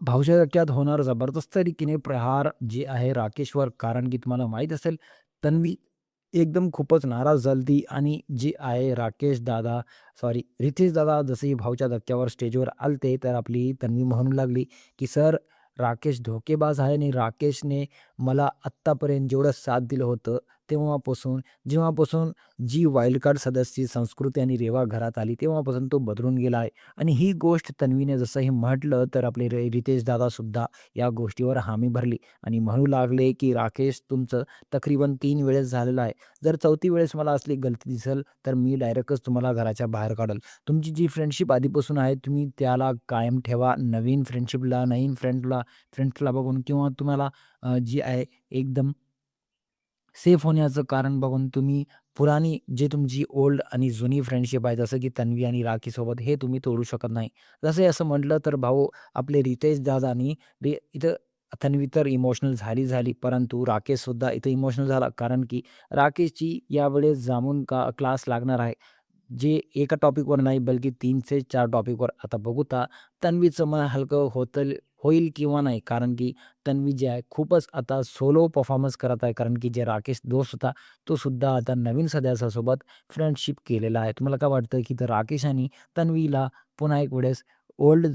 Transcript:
भाऊच्या डोक्यात होणार जबरदस्त रीतीने प्रहार जे आहे राकेशवर. कारण की तुम्हाला माहीत असेल तन्वी एकदम खूपच नाराज झाली आणि जे आहे राकेश दादा सॉरी रितेश दादा जसे भाऊच्या धक्क्यावर स्टेजवर आलते, तर आपली तन्वी म्हणू लागली, की "सर राकेश धोकेबाज आहे आणि राकेशने मला आत्तापर्यंत जेवढं साथ दिलं होतं, तेव्हापासून जेव्हापासून जी वाईल्ड कार्ड सदस्य संस्कृती आणि रेवा घरात आली, तेव्हापासून तो बदलून गेला आहे." आणि ही गोष्ट तन्वीने जसं हे म्हटलं, तर आपले रितेश दादासुद्धा या गोष्टीवर हामी भरली आणि म्हणू लागले, की "राकेश तुमचं तकरीबन 3 वेळेस झालेलं आहे. जर 4थी वेळेस मला असली गलती दिसेल, तर मी डायरेक्टच तुम्हाला घराच्या बाहेर काढेल. तुमची जी फ्रेंडशिप आधीपासून आहे, तुम्ही त्याला कायम ठेवा. नवीन फ्रेंडशिपला, नवीन फ्रेंड्सला बघून किंवा तुम्हाला जी आहे एकदम सेफ होण्याचं कारण बघून तुम्ही पुराणी जे तुमची ओल्ड आणि जुनी फ्रेंडशिप आहे, जसं की तन्वी आणि राखीसोबत हे तुम्ही तोडू शकत नाही. जसं असं म्हटलं तर भाऊ आपले रितेश दादानी इथं तन्वी तर इमोशनल झाली, परंतु राकेशसुद्धा इथं इमोशनल झाला. कारण की राकेशची यावेळेस जामून क्लास लागणार आहे. जे एका टॉपिकवर नाही, बल्कि 3 ते 4 टॉपिकवर. आता बघूया तन्वीचं मन हलकं होईल किंवा नाही. कारण की तन्वी जी आहे खूपच आता सोलो परफॉर्मन्स करत आहे. कारण की जे राकेश दोस्त होता, तो सुद्धा आता नवीन सदस्यासोबत फ्रेंडशिप केलेला आहे. तुम्हाला काय वाटतं, की राकेश आणि तन्वीला पुन्हा एक वेळेस ओल्ड